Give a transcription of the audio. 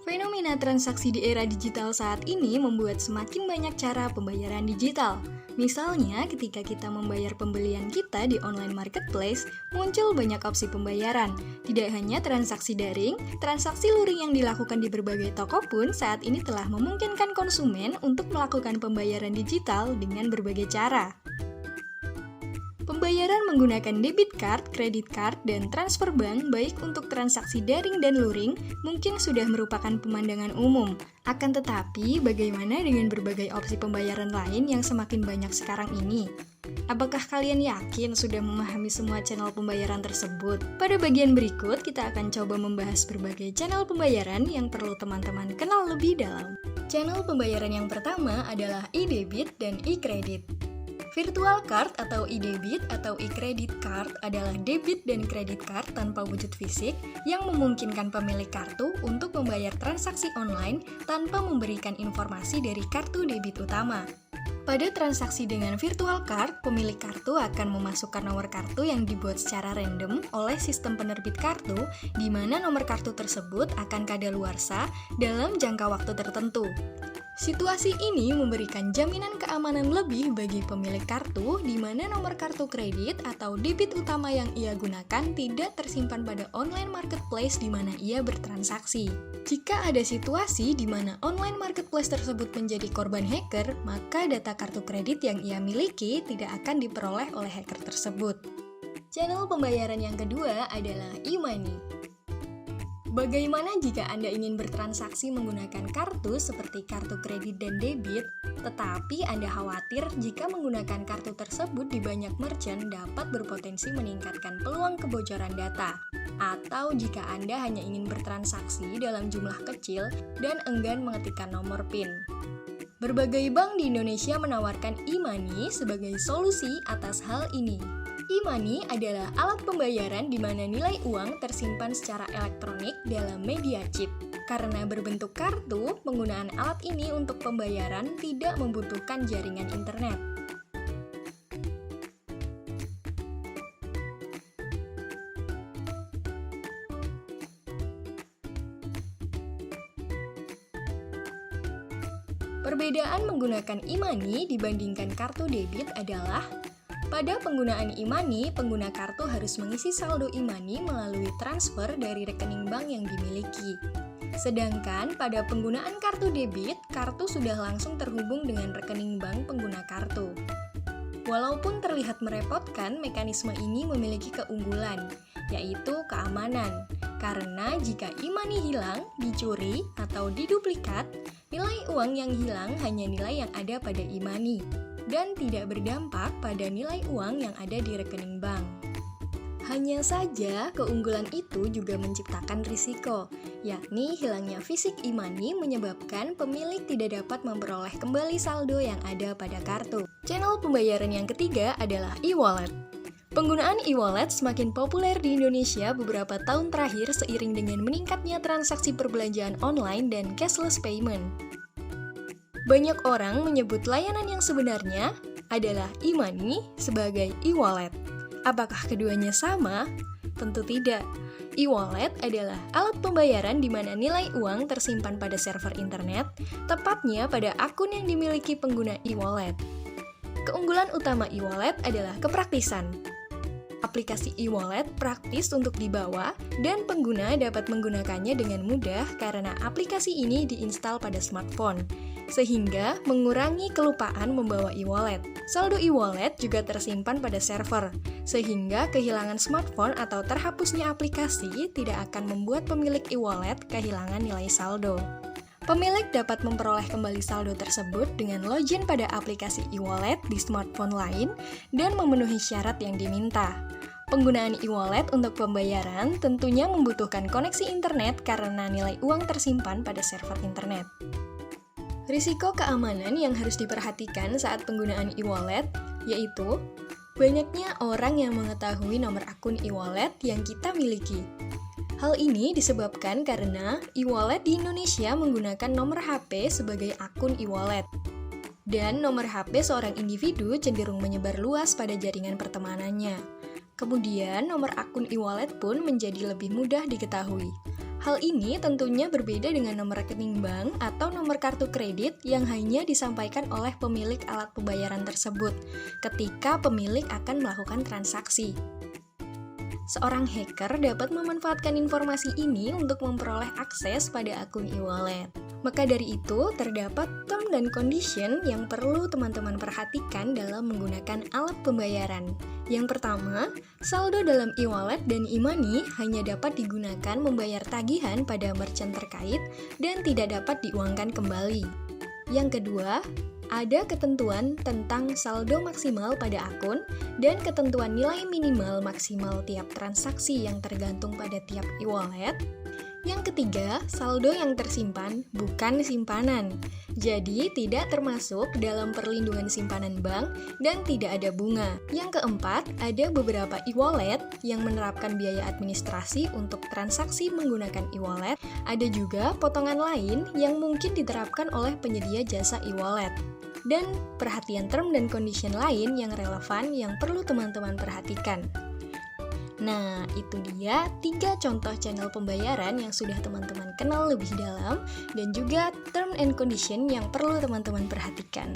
Fenomena transaksi di era digital saat ini membuat semakin banyak cara pembayaran digital. Misalnya, ketika kita membayar pembelian kita di online marketplace, muncul banyak opsi pembayaran. Tidak hanya transaksi daring, transaksi luring yang dilakukan di berbagai toko pun saat ini telah memungkinkan konsumen untuk melakukan pembayaran digital dengan berbagai cara. Pembayaran menggunakan debit card, kredit card, dan transfer bank baik untuk transaksi daring dan luring mungkin sudah merupakan pemandangan umum. Akan tetapi, bagaimana dengan berbagai opsi pembayaran lain yang semakin banyak sekarang ini? Apakah kalian yakin sudah memahami semua channel pembayaran tersebut? Pada bagian berikut, kita akan coba membahas berbagai channel pembayaran yang perlu teman-teman kenal lebih dalam. Channel pembayaran yang pertama adalah e-debit dan e-kredit. Virtual card atau e-debit atau e-credit card adalah debit dan kredit card tanpa wujud fisik yang memungkinkan pemilik kartu untuk membayar transaksi online tanpa memberikan informasi dari kartu debit utama. Pada transaksi dengan virtual card, pemilik kartu akan memasukkan nomor kartu yang dibuat secara random oleh sistem penerbit kartu, di mana nomor kartu tersebut akan kadaluarsa dalam jangka waktu tertentu. Situasi ini memberikan jaminan keamanan lebih bagi pemilik kartu, di mana nomor kartu kredit atau debit utama yang ia gunakan tidak tersimpan pada online marketplace di mana ia bertransaksi. Jika ada situasi di mana online marketplace tersebut menjadi korban hacker, maka data kartu kredit yang ia miliki tidak akan diperoleh oleh hacker tersebut. Channel pembayaran yang kedua adalah e-money. Bagaimana jika Anda ingin bertransaksi menggunakan kartu seperti kartu kredit dan debit, tetapi Anda khawatir jika menggunakan kartu tersebut di banyak merchant dapat berpotensi meningkatkan peluang kebocoran data? Atau jika Anda hanya ingin bertransaksi dalam jumlah kecil dan enggan mengetikkan nomor PIN? Berbagai bank di Indonesia menawarkan e-money sebagai solusi atas hal ini. E-money adalah alat pembayaran di mana nilai uang tersimpan secara elektronik dalam media chip. Karena berbentuk kartu, penggunaan alat ini untuk pembayaran tidak membutuhkan jaringan internet. Perbedaan menggunakan e-money dibandingkan kartu debit adalah pada penggunaan e-money, pengguna kartu harus mengisi saldo e-money melalui transfer dari rekening bank yang dimiliki. Sedangkan pada penggunaan kartu debit, kartu sudah langsung terhubung dengan rekening bank pengguna kartu. Walaupun terlihat merepotkan, mekanisme ini memiliki keunggulan, yaitu keamanan. Karena jika e-money hilang, dicuri, atau diduplikat, nilai uang yang hilang hanya nilai yang ada pada e-money dan tidak berdampak pada nilai uang yang ada di rekening bank. Hanya saja, keunggulan itu juga menciptakan risiko, yakni hilangnya fisik e-money menyebabkan pemilik tidak dapat memperoleh kembali saldo yang ada pada kartu. Channel pembayaran yang ketiga adalah e-wallet. Penggunaan e-wallet semakin populer di Indonesia beberapa tahun terakhir seiring dengan meningkatnya transaksi perbelanjaan online dan cashless payment. Banyak orang menyebut layanan yang sebenarnya adalah e-money sebagai e-wallet. Apakah keduanya sama? Tentu tidak. E-wallet adalah alat pembayaran di mana nilai uang tersimpan pada server internet, tepatnya pada akun yang dimiliki pengguna e-wallet. Keunggulan utama e-wallet adalah kepraktisan. Aplikasi e-wallet praktis untuk dibawa dan pengguna dapat menggunakannya dengan mudah karena aplikasi ini diinstal pada smartphone, sehingga mengurangi kelupaan membawa e-wallet. Saldo e-wallet juga tersimpan pada server, sehingga kehilangan smartphone atau terhapusnya aplikasi tidak akan membuat pemilik e-wallet kehilangan nilai saldo. Pemilik dapat memperoleh kembali saldo tersebut dengan login pada aplikasi e-wallet di smartphone lain dan memenuhi syarat yang diminta. Penggunaan e-wallet untuk pembayaran tentunya membutuhkan koneksi internet karena nilai uang tersimpan pada server internet. Risiko keamanan yang harus diperhatikan saat penggunaan e-wallet yaitu banyaknya orang yang mengetahui nomor akun e-wallet yang kita miliki. Hal ini disebabkan karena e-wallet di Indonesia menggunakan nomor HP sebagai akun e-wallet. Dan nomor HP seorang individu cenderung menyebar luas pada jaringan pertemanannya. Kemudian, nomor akun e-wallet pun menjadi lebih mudah diketahui. Hal ini tentunya berbeda dengan nomor rekening bank atau nomor kartu kredit yang hanya disampaikan oleh pemilik alat pembayaran tersebut ketika pemilik akan melakukan transaksi. Seorang hacker dapat memanfaatkan informasi ini untuk memperoleh akses pada akun e-wallet. Maka dari itu, terdapat term dan condition yang perlu teman-teman perhatikan dalam menggunakan alat pembayaran. Yang pertama, saldo dalam e-wallet dan e-money hanya dapat digunakan membayar tagihan pada merchant terkait dan tidak dapat diuangkan kembali. Yang kedua, ada ketentuan tentang saldo maksimal pada akun dan ketentuan nilai minimal maksimal tiap transaksi yang tergantung pada tiap e-wallet. Yang ketiga, saldo yang tersimpan bukan simpanan, jadi tidak termasuk dalam perlindungan simpanan bank dan tidak ada bunga. Yang keempat, ada beberapa e-wallet yang menerapkan biaya administrasi untuk transaksi menggunakan e-wallet. Ada juga potongan lain yang mungkin diterapkan oleh penyedia jasa e-wallet. Dan perhatian term dan condition lain yang relevan yang perlu teman-teman perhatikan. Nah, itu dia 3 contoh channel pembayaran yang sudah teman-teman kenal lebih dalam dan juga term and condition yang perlu teman-teman perhatikan.